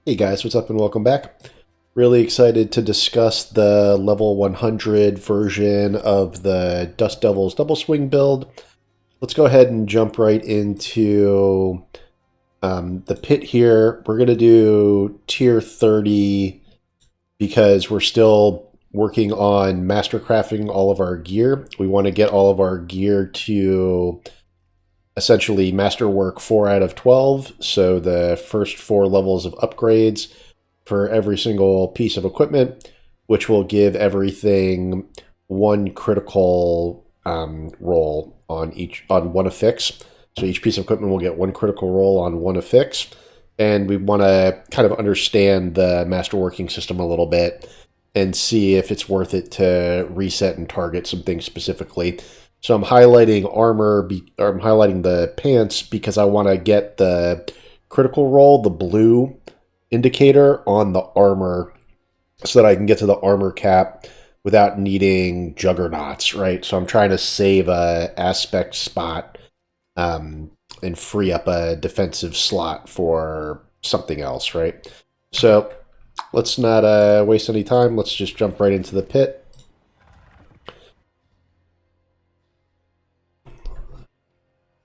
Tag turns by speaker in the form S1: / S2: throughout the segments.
S1: Hey guys, what's up and welcome back. Really excited to discuss the level 100 version of the Dust Devils Double Swing build. Let's go ahead and jump right into the pit here. We're going to do tier 30 because we're still working on mastercrafting all of our gear. We want to get all of our gear to essentially masterwork 4 out of 12, so the first 4 levels of upgrades for every single piece of equipment, which will give everything one critical roll on one affix. So each piece of equipment will get one critical roll on one affix, and we want to kind of understand the masterworking system a little bit and see if it's worth it to reset and target some things specifically. So I'm highlighting armor, or I'm highlighting the pants because I want to get the critical roll, the blue indicator, on the armor so that I can get to the armor cap without needing juggernauts, right? So I'm trying to save a aspect spot and free up a defensive slot for something else, right? So let's not waste any time. Let's just jump right into the pit.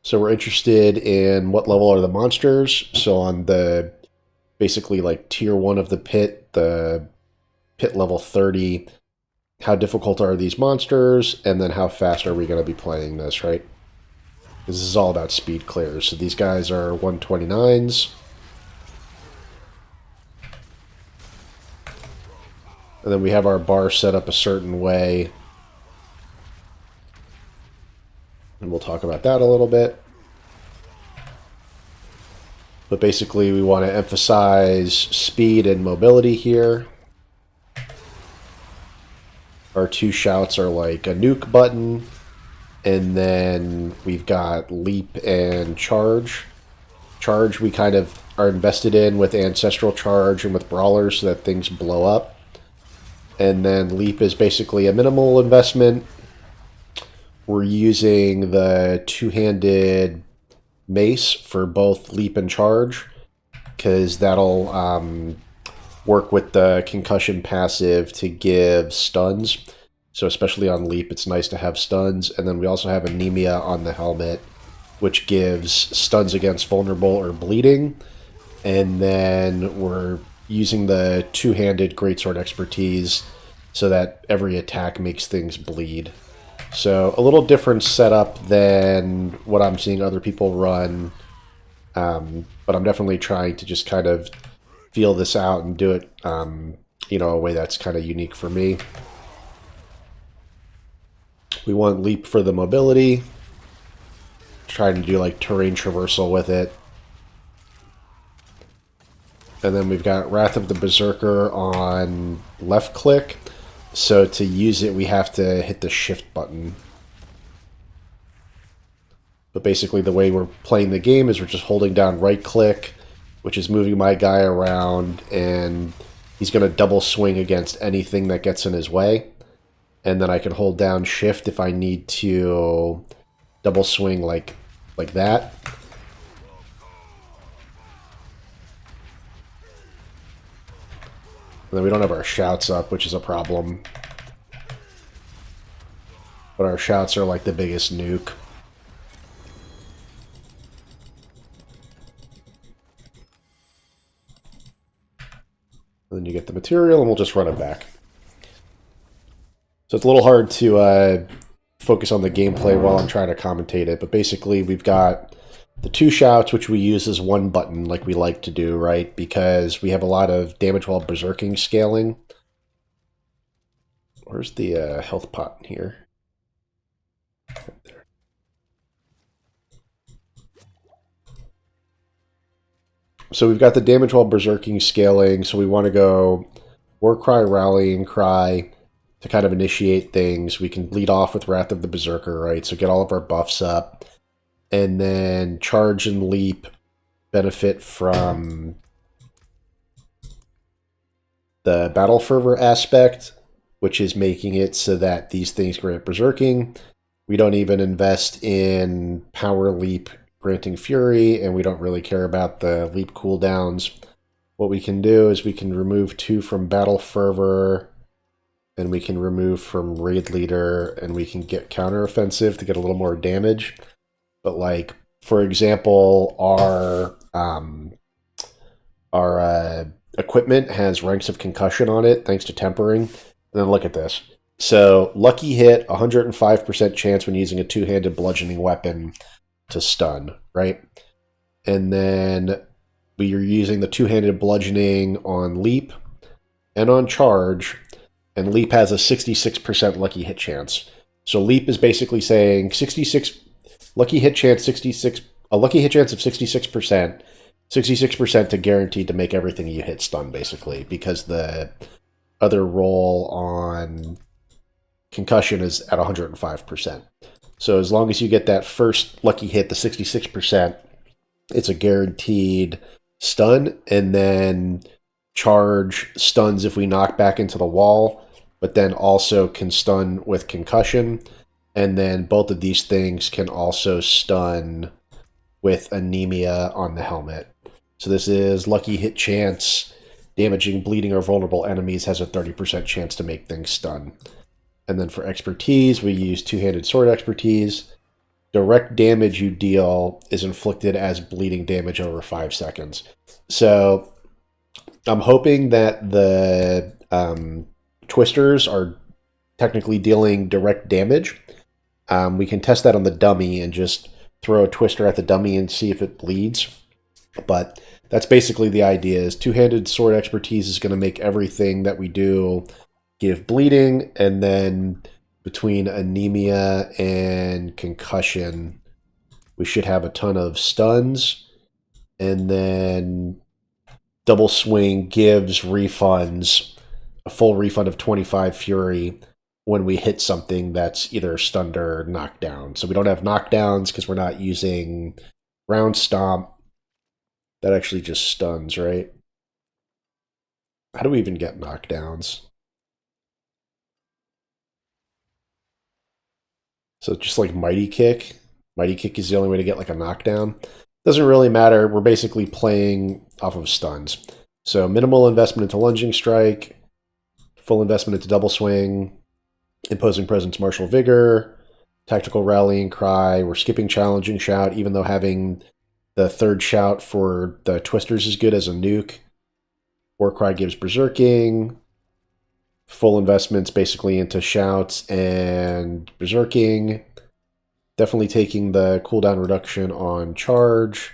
S1: So we're interested in what level are the monsters. So on the basically like tier 1 of the pit level 30, how difficult are these monsters, and then how fast are we going to be playing this, right? This is all about speed clears. So these guys are 129s. And then we have our bar set up a certain way. And we'll talk about that a little bit. But basically we want to emphasize speed and mobility here. Our 2 shouts are like a nuke button. And then we've got leap and charge. Charge we kind of are invested in with ancestral charge and with brawlers so that things blow up. And then leap is basically a minimal investment. We're using the 2-handed mace for both leap and charge because that'll work with the concussion passive to give stuns. So especially on leap, it's nice to have stuns. And then we also have anemia on the helmet, which gives stuns against vulnerable or bleeding. And then we're using the 2-handed greatsword expertise so that every attack makes things bleed. So a little different setup than what I'm seeing other people run, but I'm definitely trying to just kind of feel this out and do it, a way that's kind of unique for me. We want leap for the mobility, trying to do like terrain traversal with it. And then we've got Wrath of the Berserker on left click. So to use it, we have to hit the shift button. But basically the way we're playing the game is we're just holding down right click, which is moving my guy around, and he's going to double swing against anything that gets in his way. And then I can hold down shift if I need to double swing like that. And then we don't have our shouts up, which is a problem. But our shouts are like the biggest nuke. And then you get the material, and we'll just run it back. So it's a little hard to focus on the gameplay while I'm trying to commentate it. But basically, we've got the 2 shouts, which we use as one button like we like to do, right? Because we have a lot of damage while berserking scaling. Where's the health pot in here? Right there. So we've got the damage while berserking scaling, so we want to go Warcry, Rallying Cry to kind of initiate things. We can lead off with Wrath of the Berserker, right? So get all of our buffs up. And then charge and leap benefit from the battle fervor aspect, which is making it so that these things grant berserking. We don't even invest in power leap granting fury, and we don't really care about the leap cooldowns. what we can do is we can remove 2 from Battle Fervor, and we can remove from Raid Leader, and we can get Counteroffensive to get a little more damage. But like, for example, our equipment has ranks of concussion on it, thanks to tempering. And then look at this. So, lucky hit, 105% chance when using a two-handed bludgeoning weapon to stun, right? And then we are using the two-handed bludgeoning on leap and on charge, and leap has a 66% lucky hit chance. So leap is basically saying 66 lucky hit chance, 66 a lucky hit chance of 66%, 66% to guaranteed to make everything you hit stun, basically, because the other roll on concussion is at 105%. So as long as you get that first lucky hit, the 66%, it's a guaranteed stun, and then charge stuns if we knock back into the wall, but then also can stun with concussion, and then both of these things can also stun with anemia on the helmet. So this is lucky hit chance, damaging, bleeding, or vulnerable enemies has a 30% chance to make things stun. And then for expertise, we use two-handed sword expertise. Direct damage you deal is inflicted as bleeding damage over 5 seconds. So I'm hoping that the twisters are technically dealing direct damage. We can test that on the dummy and just throw a twister at the dummy and see if it bleeds. But that's basically the idea, is two-handed sword expertise is going to make everything that we do give bleeding, and then between anemia and concussion, we should have a ton of stuns, and then double swing gives refunds, a full refund of 25 fury when we hit something that's either stunned or knocked down. So we don't have knockdowns because we're not using round stomp. That actually just stuns, right? How do we even get knockdowns? So just like Mighty Kick. Mighty Kick is the only way to get like a knockdown. Doesn't really matter. We're basically playing off of stuns. So minimal investment into Lunging Strike, full investment into Double Swing, Imposing Presence, Martial Vigor, Tactical Rallying Cry. We're skipping Challenging Shout, even though having the third shout for the Twisters is good as a nuke. War Cry gives Berserking. Full investments basically into shouts and berserking. Definitely taking the cooldown reduction on charge.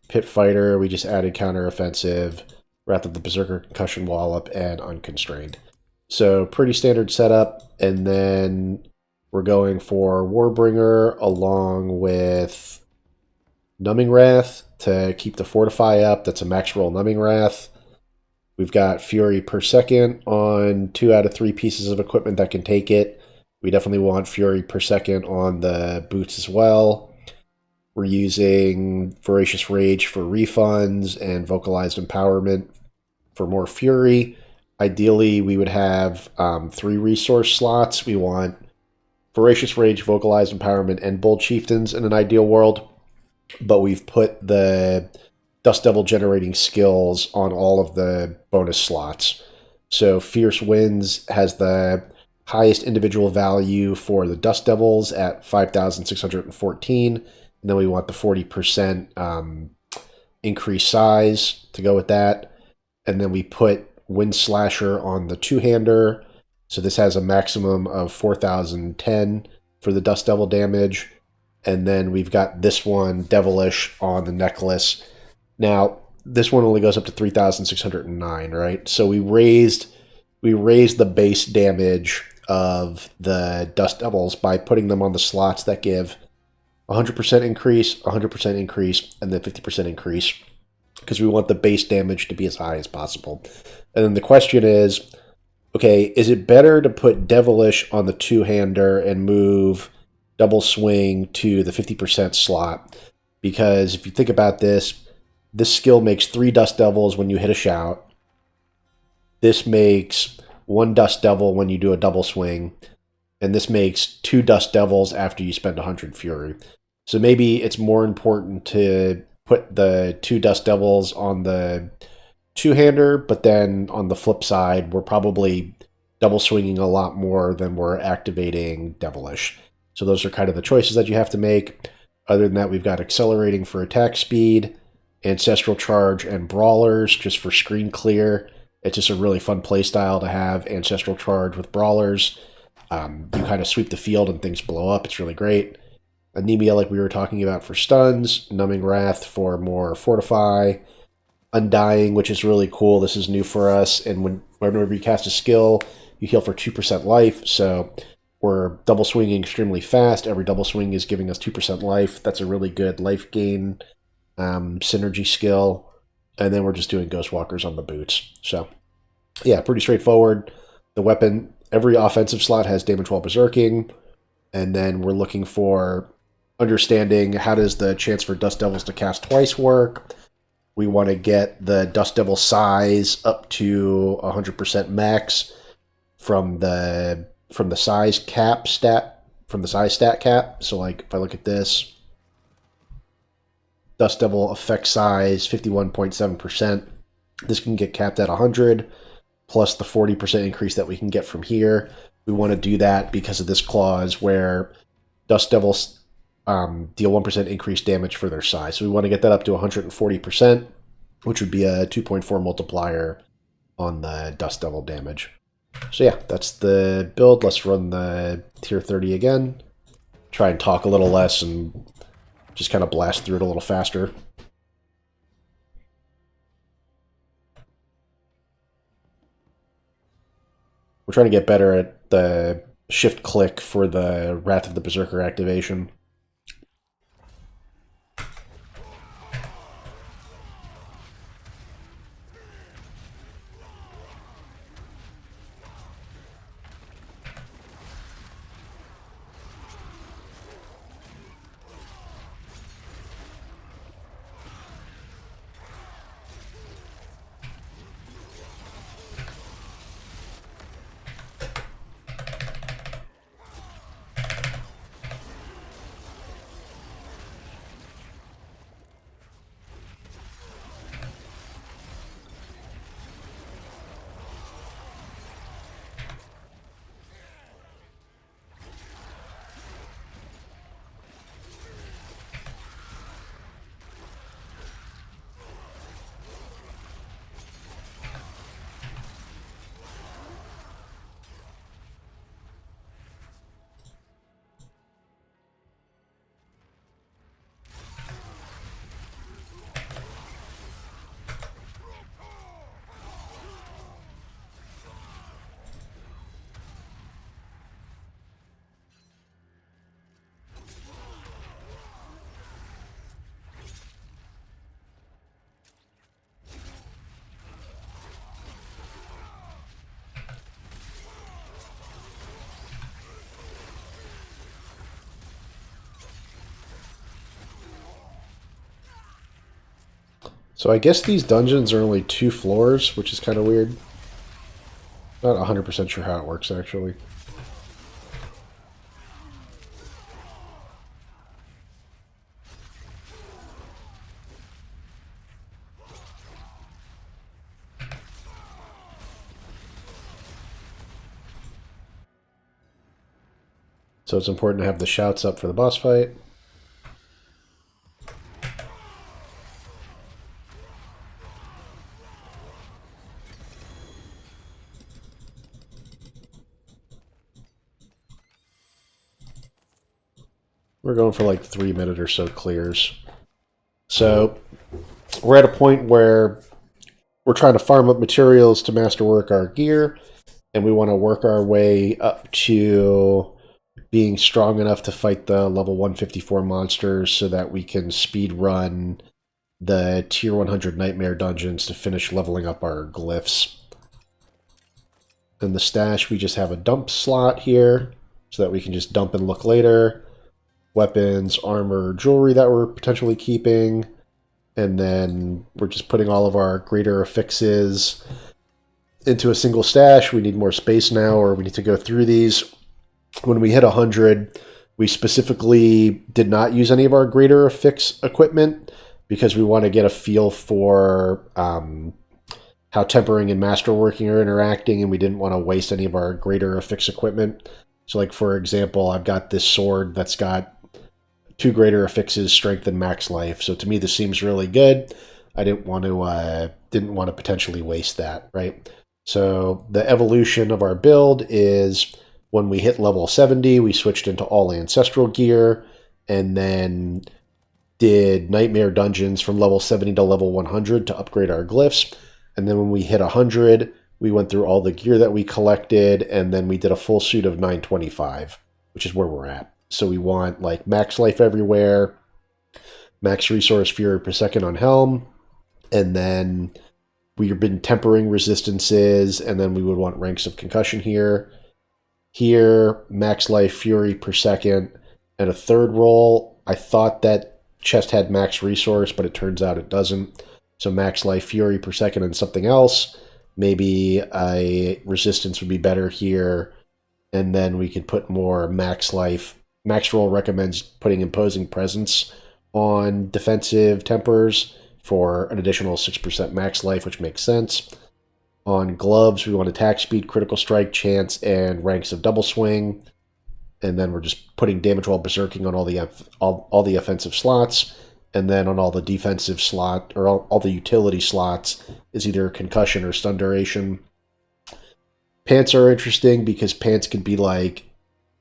S1: Pit Fighter, we just added counteroffensive. Wrath of the Berserker, concussion wallop, and unconstrained. So pretty standard setup. And then we're going for Warbringer along with Numbing Wrath to keep the Fortify up. That's a max roll Numbing Wrath. We've got Fury per second on 2 out of 3 pieces of equipment that can take it. We definitely want Fury per second on the boots as well. We're using Voracious Rage for refunds and Vocalized Empowerment for more Fury. Ideally, we would have 3 resource slots. We want Voracious Rage, Vocalized Empowerment, and Bold Chieftains in an ideal world. But we've put the Dust Devil generating skills on all of the bonus slots. So Fierce Winds has the highest individual value for the Dust Devils at 5,614. And then we want the 40% increased size to go with that. And then we put Wind Slasher on the two-hander. So this has a maximum of 4,010 for the Dust Devil damage. And then we've got this one, Devilish, on the necklace. Now, this one only goes up to 3,609, right? So we raised the base damage of the Dust Devils by putting them on the slots that give 100% increase, 100% increase, and then 50% increase, because we want the base damage to be as high as possible. And then the question is, okay, is it better to put Devilish on the two-hander and move Double Swing to the 50% slot? Because if you think about this skill makes 3 Dust Devils when you hit a shout. This makes 1 Dust Devil when you do a double swing. And this makes 2 Dust Devils after you spend 100 Fury. So maybe it's more important to put the 2 Dust Devils on the two-hander, but then on the flip side, we're probably double swinging a lot more than we're activating Devilish. So those are kind of the choices that you have to make. Other than that, we've got Accelerating for attack speed, Ancestral Charge, and Brawlers just for screen clear. It's just a really fun playstyle to have Ancestral Charge with Brawlers. You kind of sweep the field and things blow up. It's really great. Anemia, like we were talking about, for stuns. Numbing Wrath for more Fortify. Undying, which is really cool. This is new for us. And whenever you cast a skill, you heal for 2% life. So we're double swinging extremely fast. Every double swing is giving us 2% life. That's a really good life gain synergy skill. And then we're just doing Ghost Walkers on the boots. So yeah, pretty straightforward. The weapon, every offensive slot has damage while berserking. And then we're looking for understanding how does the chance for Dust Devils to cast twice work. We want to get the Dust Devil size up to 100% max from the size cap stat, from the size stat cap. So like if I look at this, Dust Devil effect size 51.7%. This can get capped at 100 plus the 40% increase that we can get from here. We want to do that because of this clause where Dust Devils deal 1% increased damage for their size. So we want to get that up to 140%, which would be a 2.4 multiplier on the Dust Devil damage. So yeah, that's the build. Let's run the tier 30 again. Try and talk a little less and just kind of blast through it a little faster. We're trying to get better at the shift click for the Wrath of the Berserker activation. So I guess these dungeons are only 2 floors, which is kind of weird. Not 100% sure how it works, actually. So it's important to have the shouts up for the boss fight. We're going for like 3-minute or so clears. So we're at a point where we're trying to farm up materials to masterwork our gear, and we want to work our way up to being strong enough to fight the level 154 monsters so that we can speed run the tier 100 nightmare dungeons to finish leveling up our glyphs. In the stash, we just have a dump slot here so that we can just dump and look later. Weapons, armor, jewelry that we're potentially keeping. And then we're just putting all of our greater affixes into a single stash. We need more space now, or we need to go through these. When we hit 100, we specifically did not use any of our greater affix equipment because we want to get a feel for how tempering and masterworking are interacting, and we didn't want to waste any of our greater affix equipment. So like, for example, I've got this sword that's got 2 greater affixes, strength and max life. So to me, this seems really good. I didn't want to potentially waste that, right? So the evolution of our build is when we hit level 70, we switched into all ancestral gear, and then did nightmare dungeons from level 70 to level 100 to upgrade our glyphs. And then when we hit 100, we went through all the gear that we collected, and then we did a full suit of 925, which is where we're at. So we want like max life everywhere, max resource fury per second on helm, and then we've been tempering resistances, and then we would want ranks of concussion here. Here, max life fury per second, and a third roll. I thought that chest had max resource, but it turns out it doesn't. So max life fury per second and something else. Maybe a resistance would be better here, and then we could put more max life. Max roll recommends putting imposing presence on defensive tempers for an additional 6% max life, which makes sense. On gloves, we want attack speed, critical strike, chance, and ranks of double swing. And then we're just putting damage while berserking on all the offensive slots. And then on all the defensive slot, or all the utility slots, is either concussion or stun duration. Pants are interesting because pants can be like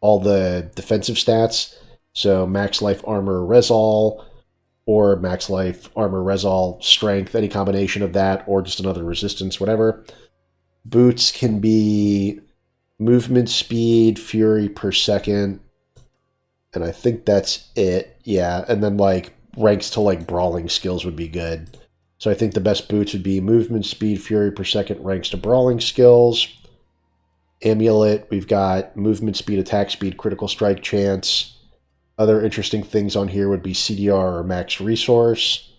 S1: all the defensive stats. So max life armor resol, or max life armor resol strength, any combination of that, or just another resistance, whatever. Boots can be movement speed, fury per second, and I think that's it. Yeah, and then like ranks to like brawling skills would be good. So I think the best boots would be movement speed, fury per second, ranks to brawling skills. Amulet, we've got movement speed, attack speed, critical strike chance. Other interesting things on here would be CDR or max resource.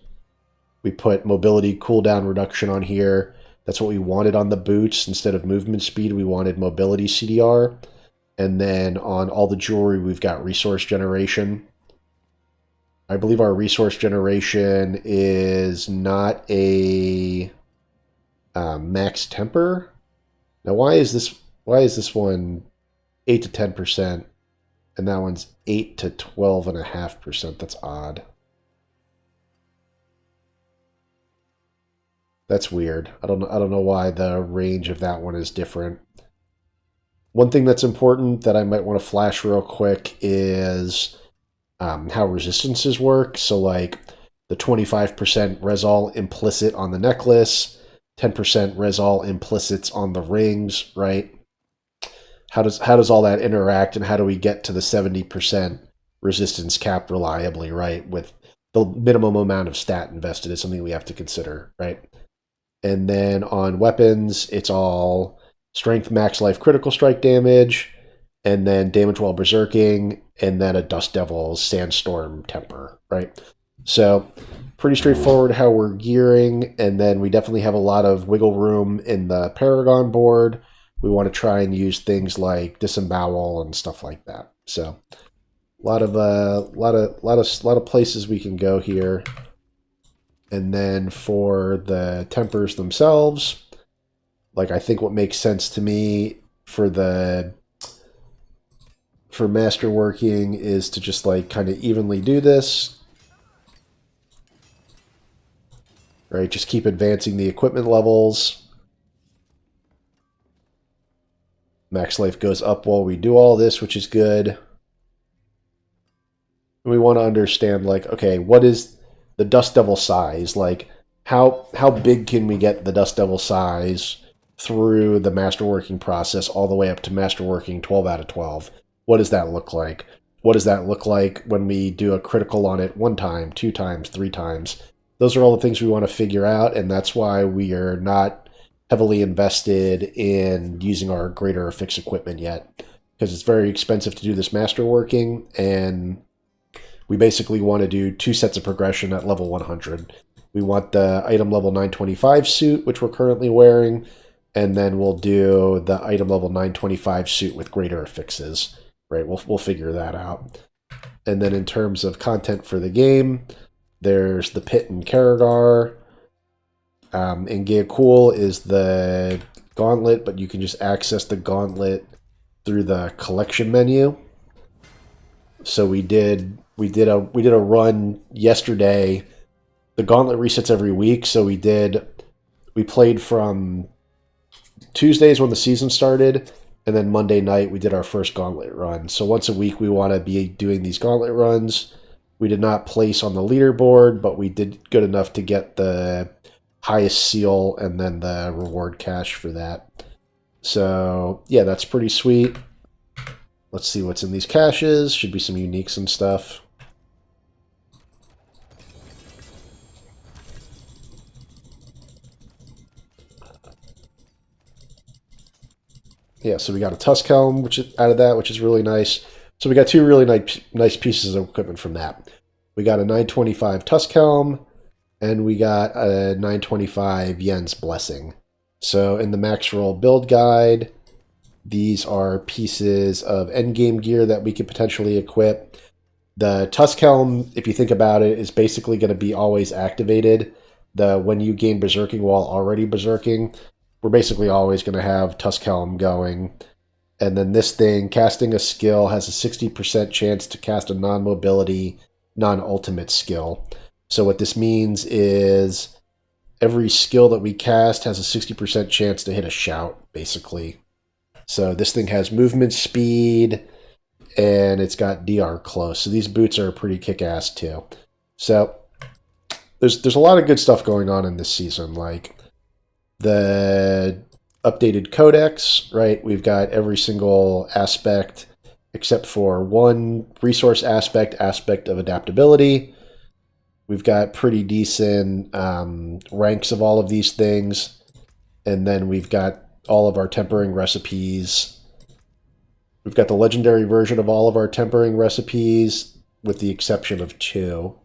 S1: We put mobility cooldown reduction on here. That's what we wanted on the boots. Instead of movement speed, we wanted mobility CDR. And then on all the jewelry, we've got resource generation. I believe our resource generation is not a max temper. Now, why is this one 8 to 10%, and that one's 8 to 12.5%? That's odd. That's weird. I don't know why the range of that one is different. One thing that's important that I might want to flash real quick is how resistances work. So like the 25% resol implicit on the necklace, 10% resol implicits on the rings, right? How does all that interact, and how do we get to the 70% resistance cap reliably, right? With the minimum amount of stat invested is something we have to consider, right? And then on weapons, it's all strength, max life, critical strike damage, and then damage while berserking, and then a Dust Devil's Sandstorm temper, right? So pretty straightforward how we're gearing, and then we definitely have a lot of wiggle room in the Paragon board. We want to try and use things like disembowel and stuff like that. So a lot of places we can go here. And then for the tempers themselves, like I think what makes sense to me for masterworking is to just like kind of evenly do this. Right, just keep advancing the equipment levels. Max life goes up while we do all this, which is good. We want to understand, like, okay, what is the Dust Devil size? Like, how big can we get the Dust Devil size through the masterworking process all the way up to masterworking 12 out of 12? What does that look like? What does that look like when we do a critical on it 1 time, 2 times, 3 times? Those are all the things we want to figure out, and that's why we are not heavily invested in using our greater affix equipment yet, because it's very expensive to do this masterworking, and we basically want to do 2 sets of progression at level 100. We want the item level 925 suit, which we're currently wearing, and then we'll do the item level 925 suit with greater affixes. Right, we'll figure that out. And then in terms of content for the game, there's the pit and Karagar. In Game Cool is the Gauntlet, but you can just access the Gauntlet through the collection menu. So we did a run yesterday. The Gauntlet resets every week, so we played from Tuesdays when the season started, and then Monday night we did our first Gauntlet run. So once a week we want to be doing these Gauntlet runs. We did not place on the leaderboard, but we did good enough to get the highest seal and then the reward cache for that. So yeah, that's pretty sweet. Let's see what's in these caches. Should be some uniques and stuff. Yeah, so we got a Tusk Helm which is out of that, which is really nice. So we got two really nice pieces of equipment from that. We got a 925 Tusk Helm, and we got a 925 Yen's Blessing. So in the max roll build guide, these are pieces of endgame gear that we could potentially equip. The Tusk Helm, if you think about it, is basically going to be always activated. When you gain Berserking while already Berserking, we're basically always going to have Tusk Helm going. And then this thing, casting a skill, has a 60% chance to cast a non-mobility, non-ultimate skill. So what this means is every skill that we cast has a 60% chance to hit a shout, basically. So this thing has movement speed, and it's got DR close. So these boots are pretty kick-ass too. So there's a lot of good stuff going on in this season, like the updated Codex, right? We've got every single aspect except for one resource aspect of adaptability. We've got pretty decent ranks of all of these things. And then we've got all of our tempering recipes. We've got the legendary version of all of our tempering recipes, with the exception of 2.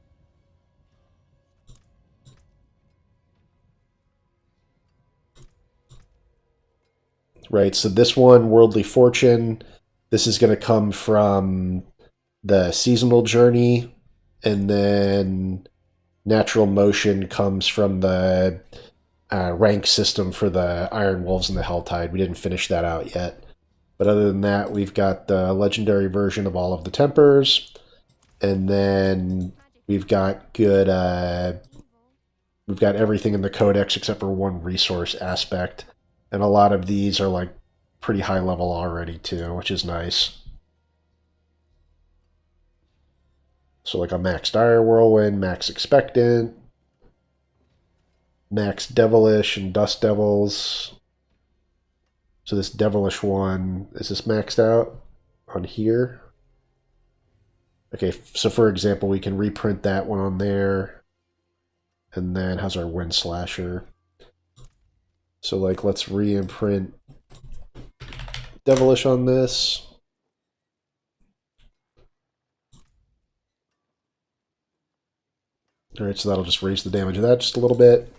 S1: Right, so this one, Worldly Fortune, this is going to come from the seasonal journey, and then Natural Motion comes from the rank system for the Iron Wolves and the Helltide. We didn't finish that out yet. But other than that, we've got the legendary version of all of the Tempers, and then we've got we've got everything in the Codex except for one resource aspect. And a lot of these are like pretty high level already too, which is nice. So like a Max Dire Whirlwind, Max Expectant, Max Devilish, and Dust Devils. So this Devilish one, is this maxed out on here? Okay, so for example, we can reprint that one on there. And then how's our Wind Slasher? So like let's re-imprint Devilish on this. Alright, so that'll just raise the damage of that just a little bit.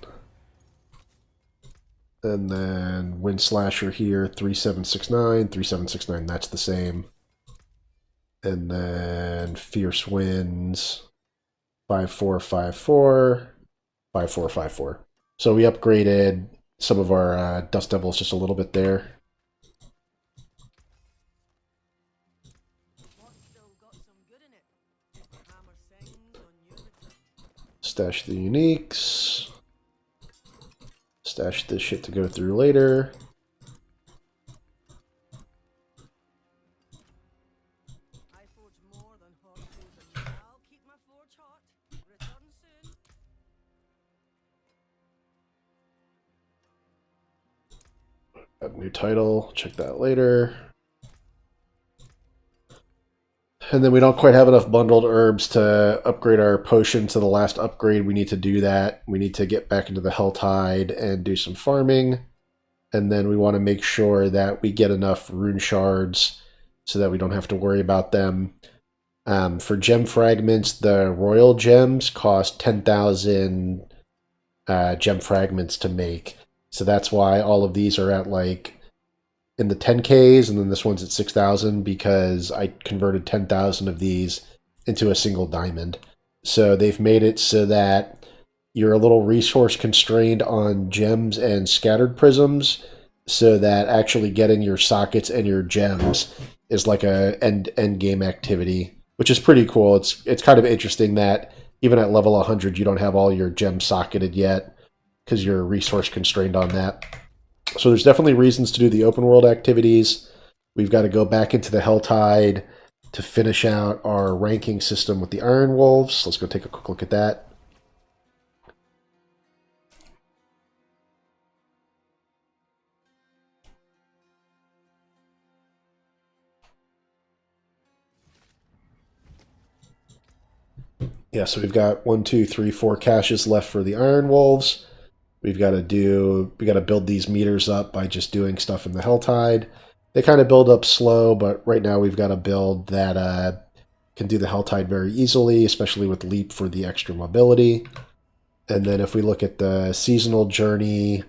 S1: And then Wind Slasher here, 3769, 3769, that's the same. And then Fierce Winds, 5454, 5454. So we upgraded some of our Dust Devils just a little bit there. Stash the uniques. Stash this shit to go through later. Got a new title, check that later. And then we don't quite have enough bundled herbs to upgrade our potion to the last upgrade. We need to do that. We need to get back into the Helltide and do some farming. And then we want to make sure that we get enough rune shards so that we don't have to worry about them. For gem fragments, the royal gems cost 10,000 gem fragments to make. So that's why all of these are at like in the 10Ks, and then this one's at 6,000 because I converted 10,000 of these into a single diamond. So they've made it so that you're a little resource constrained on gems and scattered prisms, so that actually getting your sockets and your gems is like a end game activity, which is pretty cool. It's kind of interesting that even at level 100 you don't have all your gems socketed yet because you're resource constrained on that. So there's definitely reasons to do the open world activities. We've got to go back into the Helltide to finish out our ranking system with the Iron Wolves. Let's go take a quick look at that. Yeah, so we've got 1, 2, 3, 4 caches left for the Iron Wolves. We got to build these meters up by just doing stuff in the Helltide. They kind of build up slow, but right now we've got a build that can do the Helltide very easily, especially with Leap for the extra mobility. And then if we look at the seasonal journey,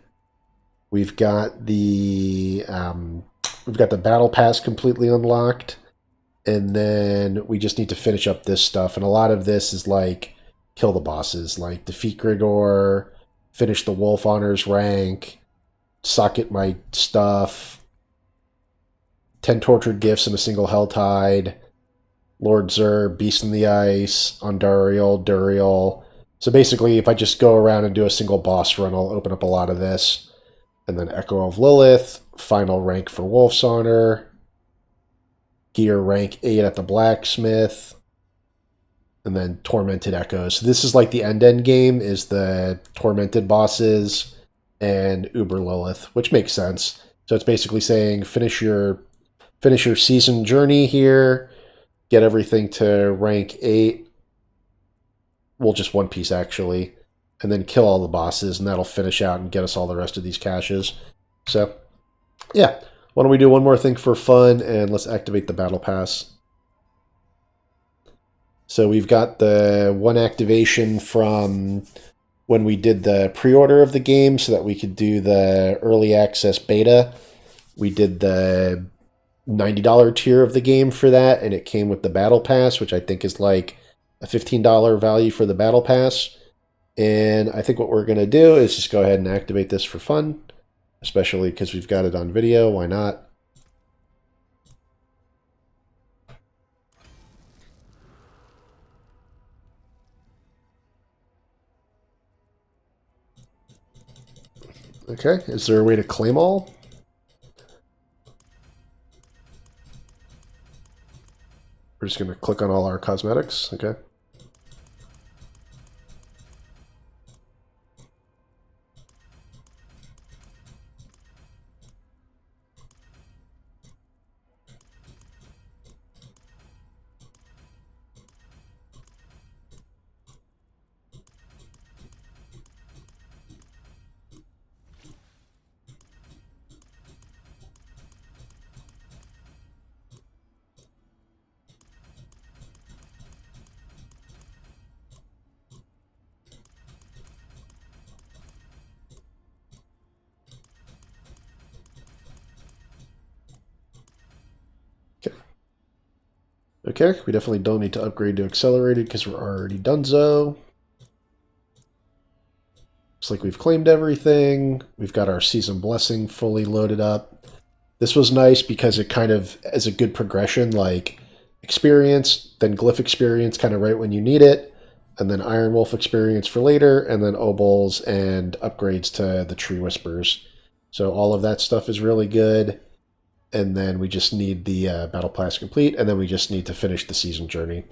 S1: we've got the battle pass completely unlocked, and then we just need to finish up this stuff. And a lot of this is like kill the bosses, like defeat Grigor, finish the Wolf Honors rank, socket my stuff, 10 tortured gifts in a single Helltide, Lord Zur, Beast in the Ice, Andariel, Duriel. So basically, if I just go around and do a single boss run, I'll open up a lot of this. And then Echo of Lilith, final rank for Wolf's Honor, gear rank 8 at the Blacksmith, and then Tormented Echoes. So this is like the end game, is the Tormented bosses and Uber Lilith, which makes sense. So it's basically saying finish your season journey here, get everything to rank 8. Well, just one piece actually, and then kill all the bosses, and that'll finish out and get us all the rest of these caches. So, yeah. Why don't we do one more thing for fun, and let's activate the Battle Pass. So we've got the one activation from when we did the pre-order of the game so that we could do the early access beta. We did the $90 tier of the game for that, and it came with the Battle Pass, which I think is like a $15 value for the Battle Pass. And I think what we're going to do is just go ahead and activate this for fun, especially because we've got it on video. Why not? Okay, is there a way to claim all? We're just going to click on all our cosmetics. Okay. Okay, we definitely don't need to upgrade to accelerated because we're already donezo. Looks like we've claimed everything. We've got our Season Blessing fully loaded up. This was nice because it kind of is a good progression, like experience, then Glyph experience kind of right when you need it, and then Iron Wolf experience for later, and then Obols and upgrades to the Tree Whispers. So all of that stuff is really good. And then we just need the Battle Pass complete, and then we just need to finish the season journey.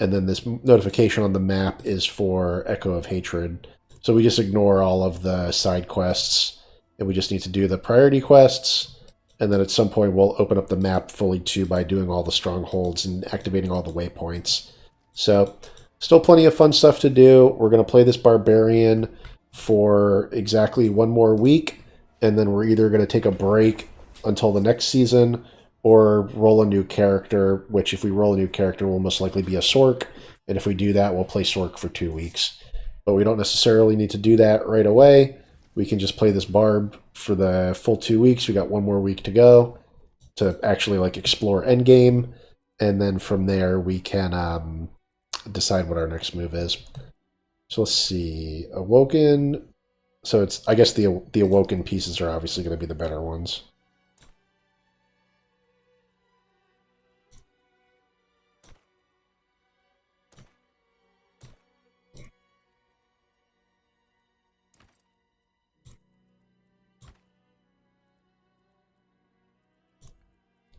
S1: And then this notification on the map is for Echo of Hatred. So we just ignore all of the side quests, and we just need to do the priority quests, and then at some point we'll open up the map fully too by doing all the strongholds and activating all the waypoints. So still plenty of fun stuff to do. We're going to play this Barbarian for exactly one more week, and then we're either going to take a break until the next season, or roll a new character, which if we roll a new character will most likely be a Sork, and if we do that, we'll play Sork for 2 weeks. But we don't necessarily need to do that right away. We can just play this Barb for the full 2 weeks. We got one more week to go to actually like explore Endgame, and then from there we can decide what our next move is. So let's see. Awoken. So it's, I guess the Awoken pieces are obviously going to be the better ones.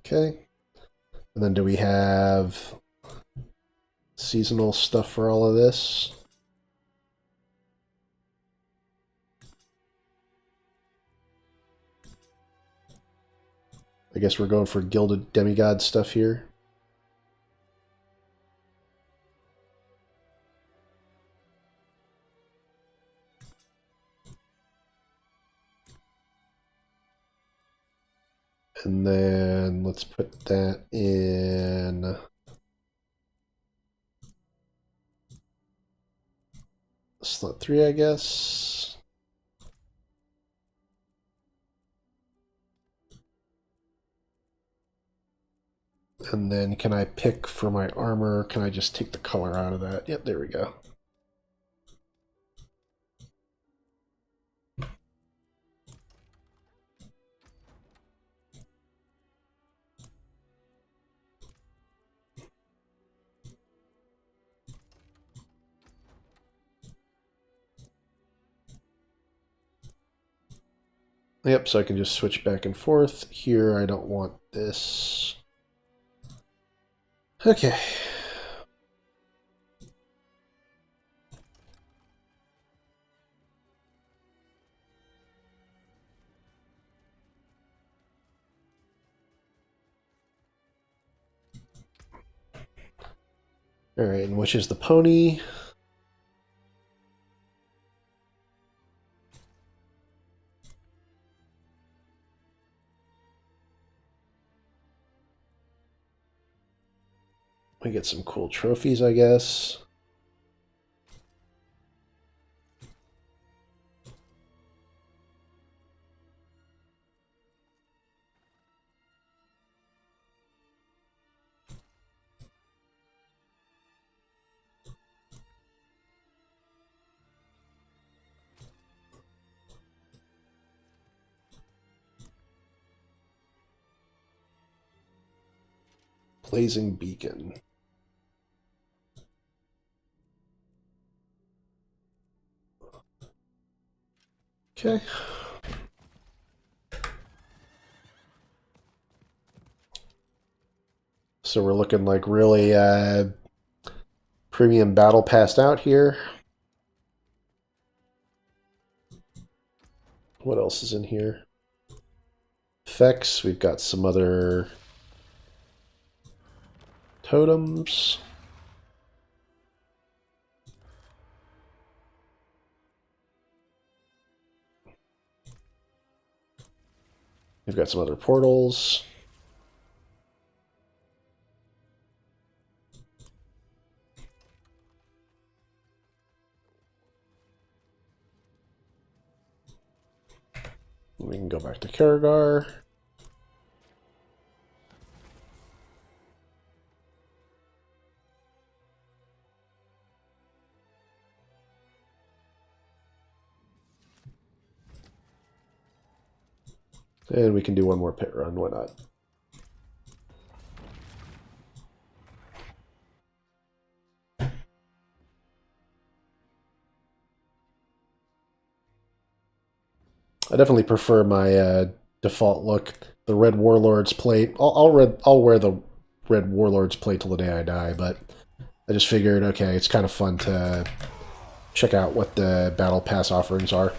S1: Okay. And then do we have seasonal stuff for all of this? I guess we're going for Gilded Demigod stuff here. And then let's put that in slot 3, I guess. And then can I pick for my armor? Can I just take the color out of that? Yep, there we go. Yep, so I can just switch back and forth. Here, I don't want this. Okay. All right, and which is the pony? We get some cool trophies, I guess. Blazing Beacon. Okay. So we're looking like really premium battle passed out here. What else is in here? Effects. We've got some other totems. We've got some other portals. We can go back to Karagar. And we can do one more pit run, why not? I definitely prefer my default look. The Red Warlord's plate. I'll wear the Red Warlord's plate till the day I die, but I just figured, okay, it's kind of fun to check out what the Battle Pass offerings are.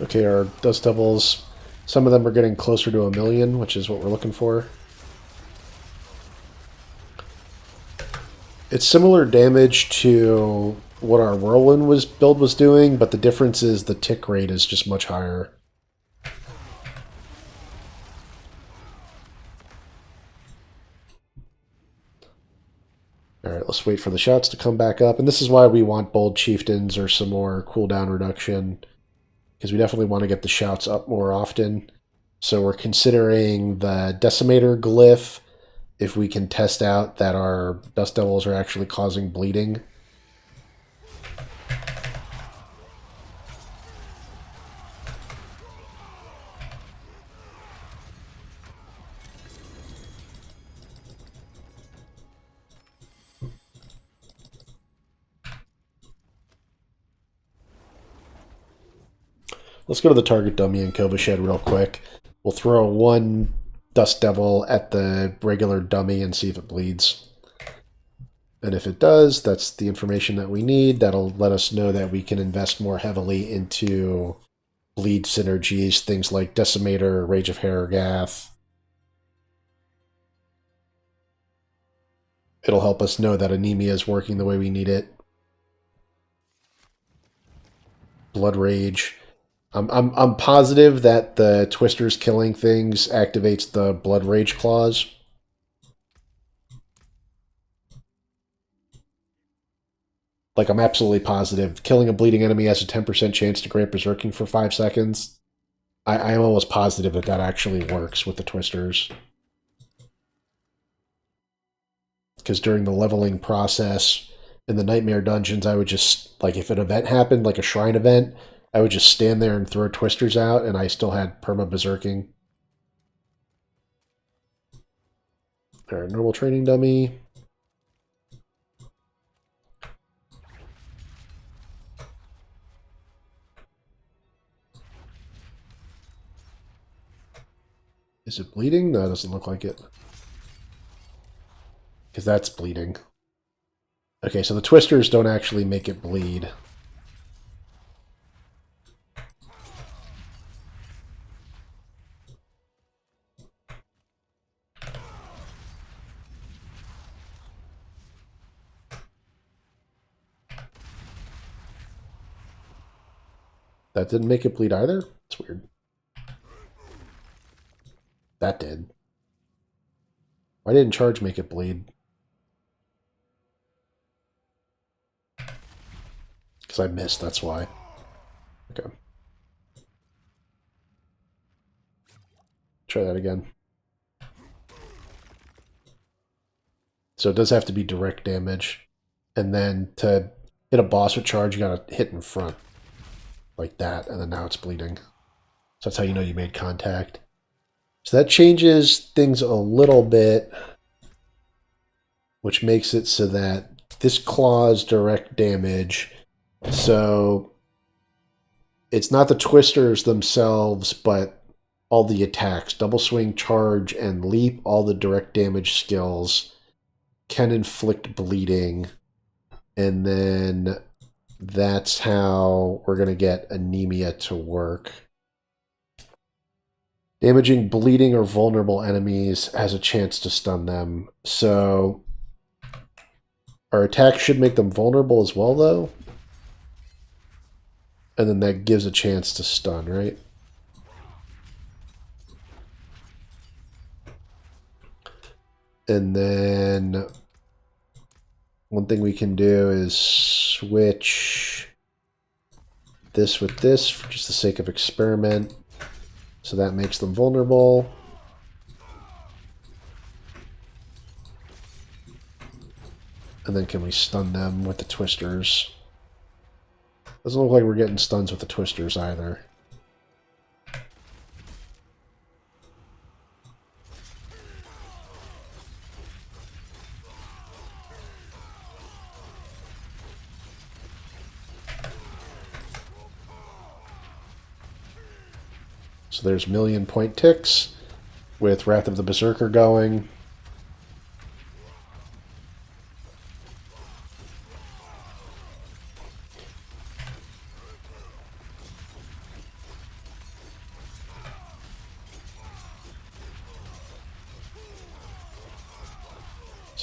S1: Okay, our Dust Devils, some of them are getting closer to 1,000,000, which is what we're looking for. It's similar damage to what our Whirlwind build was doing, but the difference is the tick rate is just much higher. Alright, let's wait for the shots to come back up. And this is why we want Bold Chieftains or some more cooldown reduction, because we definitely want to get the shouts up more often. So we're considering the Decimator glyph, if we can test out that our Dust Devils are actually causing bleeding. Let's go to the target dummy in Kovashed real quick. We'll throw one Dust Devil at the regular dummy and see if it bleeds. And if it does, that's the information that we need. That'll let us know that we can invest more heavily into bleed synergies, things like Decimator, Rage of Harrogath. It'll help us know that anemia is working the way we need it. Blood Rage. I'm positive that the Twister's killing things activates the Blood Rage clause. Like, I'm absolutely positive. Killing a bleeding enemy has a 10% chance to grant Berserking for 5 seconds. I am almost positive that that actually works with the Twisters. Because during the leveling process in the Nightmare Dungeons, I would just, like, if an event happened, like a Shrine event, I would just stand there and throw Twisters out, and I still had perma-Berserking. Alright, normal training dummy. Is it bleeding? No, it doesn't look like it. Because that's bleeding. Okay, so the Twisters don't actually make it bleed. That didn't make it bleed either? It's weird. That did. Why didn't charge make it bleed? Because I missed, that's why. Okay. Try that again. So it does have to be direct damage. And then to hit a boss with charge, you gotta hit in front. Like that, and then now it's bleeding. So that's how you know you made contact. So that changes things a little bit, which makes it so that this claws direct damage. So it's not the Twisters themselves, but all the attacks. Double swing, charge, and leap, all the direct damage skills can inflict bleeding. And then that's how we're going to get anemia to work. Damaging bleeding or vulnerable enemies has a chance to stun them. So our attack should make them vulnerable as well, though. And then that gives a chance to stun, right? And then one thing we can do is switch this with this for just the sake of experiment. So that makes them vulnerable. And then can we stun them with the Twisters? Doesn't look like we're getting stuns with the Twisters either. So there's 1,000,000-point ticks with Wrath of the Berserker going.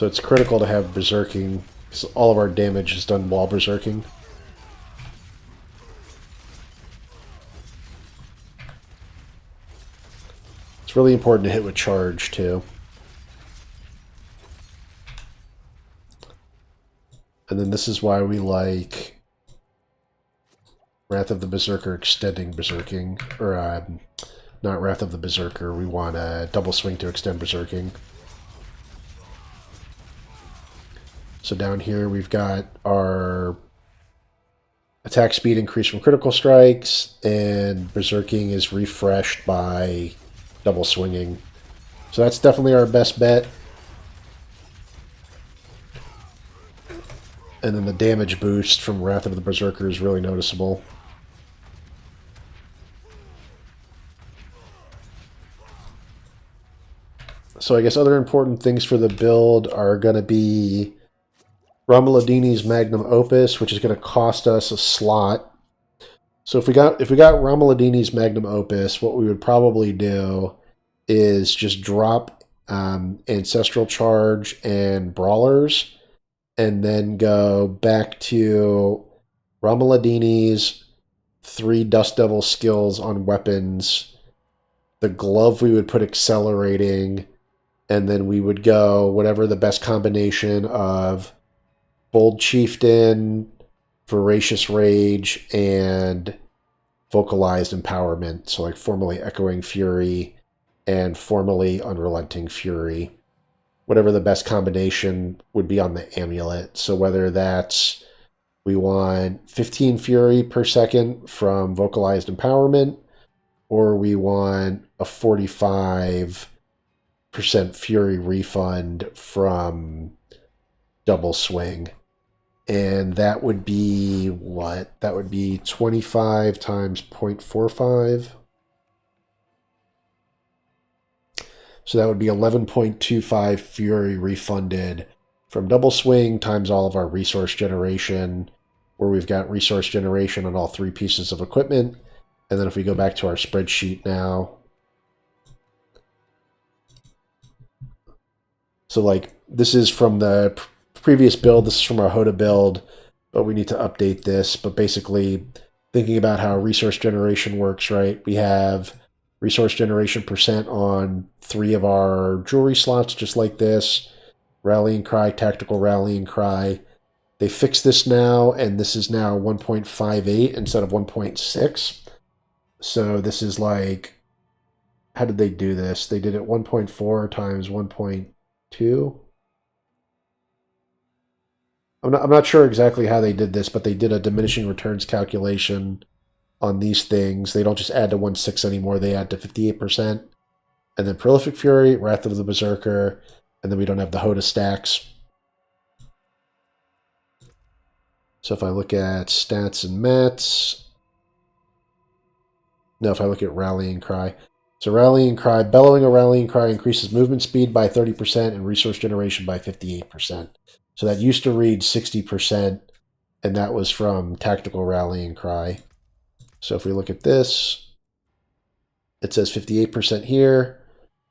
S1: So it's critical to have berserking, because all of our damage is done while berserking. It's really important to hit with charge, too. And then this is why we like Wrath of the Berserker extending berserking. Or, not Wrath of the Berserker. We want a double swing to extend berserking. So down here we've got our attack speed increase from critical strikes, and berserking is refreshed by double swinging. So that's definitely our best bet. And then the damage boost from Wrath of the Berserker is really noticeable. So I guess other important things for the build are going to be Romuladini's Magnum Opus, which is going to cost us a slot. So if we got Romuladini's Magnum Opus, what we would probably do is just drop Ancestral Charge and Brawlers, and then go back to Romuladini's 3 Dust Devil skills on weapons. The glove we would put accelerating, and then we would go whatever the best combination of Bold Chieftain, Voracious Rage, and Vocalized Empowerment. So like Formerly Echoing Fury and Formerly Unrelenting Fury. Whatever the best combination would be on the amulet. So whether that's we want 15 Fury per second from Vocalized Empowerment, or we want a 45% Fury refund from Double Swing. And that would be what? That would be 25 times 0.45. So that would be 11.25 Fury refunded from Double Swing times all of our resource generation, where we've got resource generation on all 3 pieces of equipment. And then if we go back to our spreadsheet now, so like this is from the previous build, this is from our Hoda build, but we need to update this. But basically, thinking about how resource generation works, right? We have resource generation percent on 3 of our jewelry slots, just like this. Rallying Cry, Tactical Rallying Cry. They fixed this now, and this is now 1.58 instead of 1.6. So this is like, how did they do this? They did it 1.4 times 1.2. I'm not sure exactly how they did this, but they did a diminishing returns calculation on these things. They don't just add to 1.6 anymore, they add to 58%. And then Prolific Fury, Wrath of the Berserker, and then we don't have the Hoda stacks. So if I look at stats and mats, no, if I look at Rallying Cry. So Rallying Cry, bellowing a Rallying Cry increases movement speed by 30% and resource generation by 58%. So that used to read 60%, and that was from Tactical Rallying Cry. So if we look at this, it says 58% here.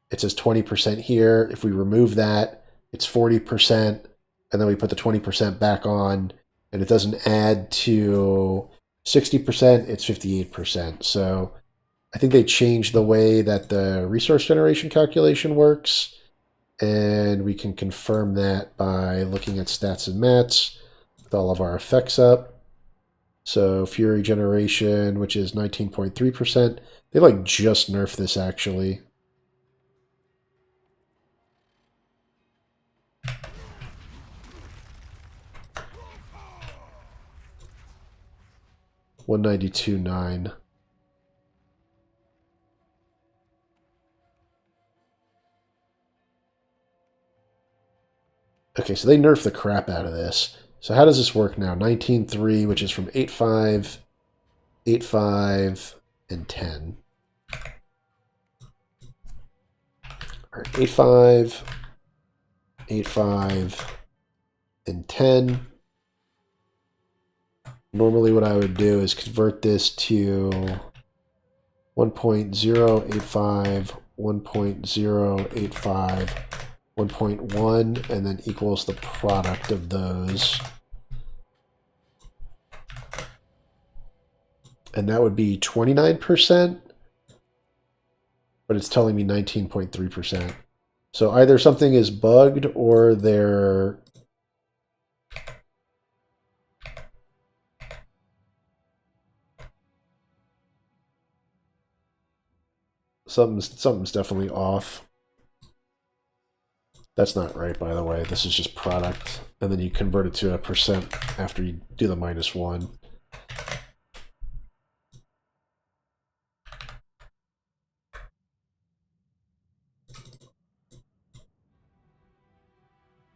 S1: It says 20% here. If we remove that, it's 40%, and then we put the 20% back on, and it doesn't add to 60%, it's 58%. So I think they changed the way that the resource generation calculation works, and we can confirm that by looking at stats and mats with all of our effects up. So Fury generation, which is 19.3%. They like just nerfed this actually. $192.9. Okay, so they nerfed the crap out of this. So how does this work now? 19.3, which is from 8.5, 8.5, and 10. All right, 8.5, 8.5, and 10. Normally what I would do is convert this to 1.085, 1.085, 1.1, and then equals the product of those. And that would be 29%, but it's telling me 19.3%. So either something is bugged or they're... Something's definitely off. That's not right, by the way. This is just product. And then you convert it to a percent after you do the -1.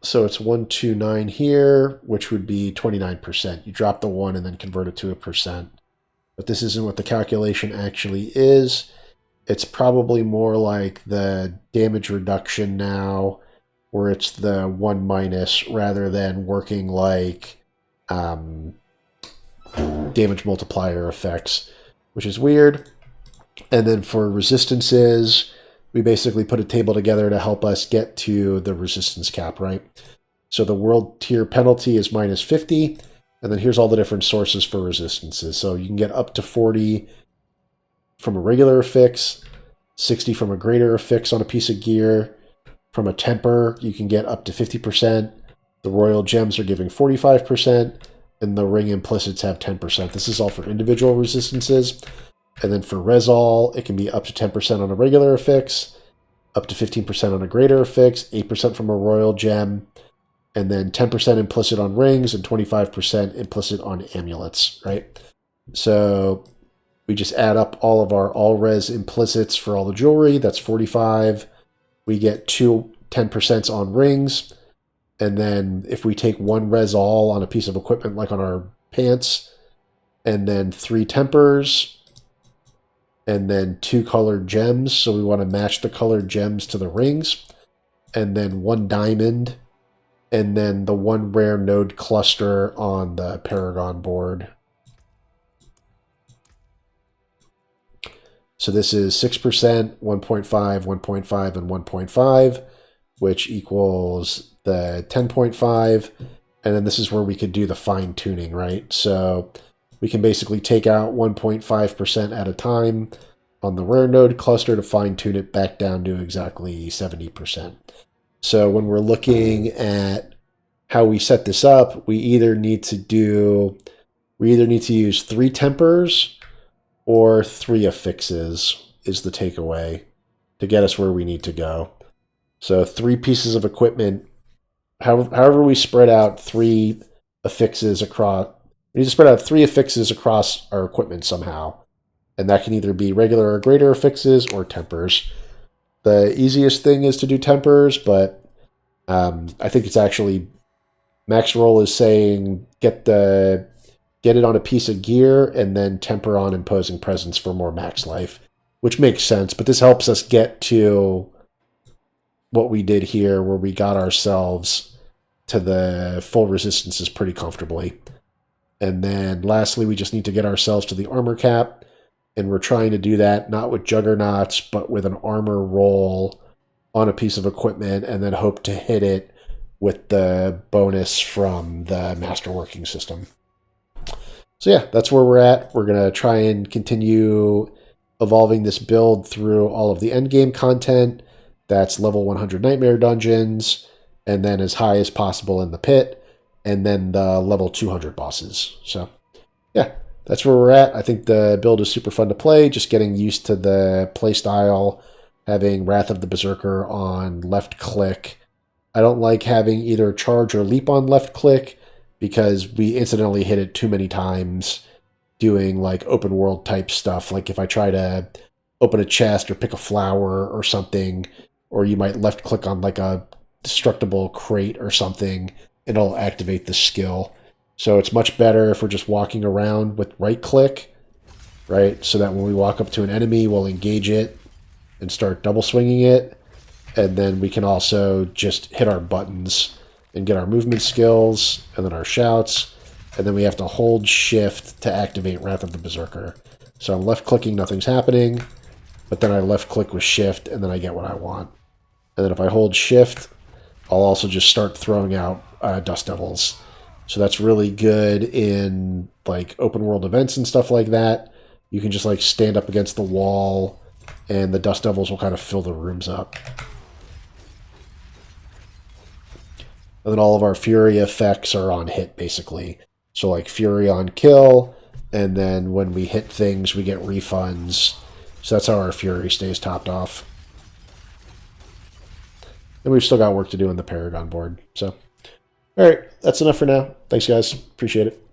S1: So it's 129 here, which would be 29%. You drop the 1 and then convert it to a percent. But this isn't what the calculation actually is. It's probably more like the damage reduction now, where it's the 1 minus rather than working like damage multiplier effects, which is weird. And then for resistances, we basically put a table together to help us get to the resistance cap, right? So the world tier penalty is -50, and then here's all the different sources for resistances. So you can get up to 40 from a regular affix, 60 from a greater affix on a piece of gear. From a temper, you can get up to 50%. The royal gems are giving 45%, and the ring implicits have 10%. This is all for individual resistances. And then for Resol, it can be up to 10% on a regular affix, up to 15% on a greater affix, 8% from a royal gem, and then 10% implicit on rings and 25% implicit on amulets, right? So we just add up all of our all-res implicits for all the jewelry. That's 45. We get 10% on rings. And then if we take 1 Resol on a piece of equipment, like on our pants, and then 3 tempers, and then 2 colored gems, so we want to match the colored gems to the rings, and then 1 diamond, and then the 1 rare node cluster on the Paragon board. So this is 6%, 1.5, 1.5, and 1.5, which equals the 10.5, and then this is where we could do the fine-tuning, right? So we can basically take out 1.5% at a time on the rare node cluster to fine-tune it back down to exactly 70%. So when we're looking at how we set this up, we either need to use 3 tempers or 3 affixes is the takeaway to get us where we need to go. So 3 pieces of equipment, however we spread out 3 affixes across, we need to spread out 3 affixes across our equipment somehow. And that can either be regular or greater affixes or tempers. The easiest thing is to do tempers, but I think it's actually, Max Roll is saying get it on a piece of gear and then temper on imposing presence for more max life, which makes sense. But this helps us get to what we did here, where we got ourselves to the full resistances pretty comfortably. And then lastly, we just need to get ourselves to the armor cap. And we're trying to do that not with juggernauts, but with an armor roll on a piece of equipment, and then hope to hit it with the bonus from the Masterworking system. So yeah, that's where we're at. We're going to try and continue evolving this build through all of the endgame content. That's level 100 Nightmare Dungeons, and then as high as possible in the pit, and then the level 200 bosses. So yeah, that's where we're at. I think the build is super fun to play, just getting used to the playstyle, having Wrath of the Berserker on left click. I don't like having either charge or leap on left click, because we incidentally hit it too many times doing like open world type stuff. Like if I try to open a chest or pick a flower or something, or you might left click on like a destructible crate or something, and it'll activate the skill. So it's much better if we're just walking around with right click, right? So that when we walk up to an enemy, we'll engage it and start double swinging it. And then we can also just hit our buttons and get our movement skills and then our shouts. And then we have to hold shift to activate Wrath of the Berserker. So I'm left clicking, nothing's happening. But then I left click with shift and then I get what I want. And then if I hold shift, I'll also just start throwing out Dust Devils. So that's really good in like open world events and stuff like that. You can just like stand up against the wall and the Dust Devils will kind of fill the rooms up. And then all of our Fury effects are on hit, basically. So like Fury on kill, and then when we hit things, we get refunds. So that's how our Fury stays topped off. And we've still got work to do on the Paragon board. So, all right, that's enough for now. Thanks, guys. Appreciate it.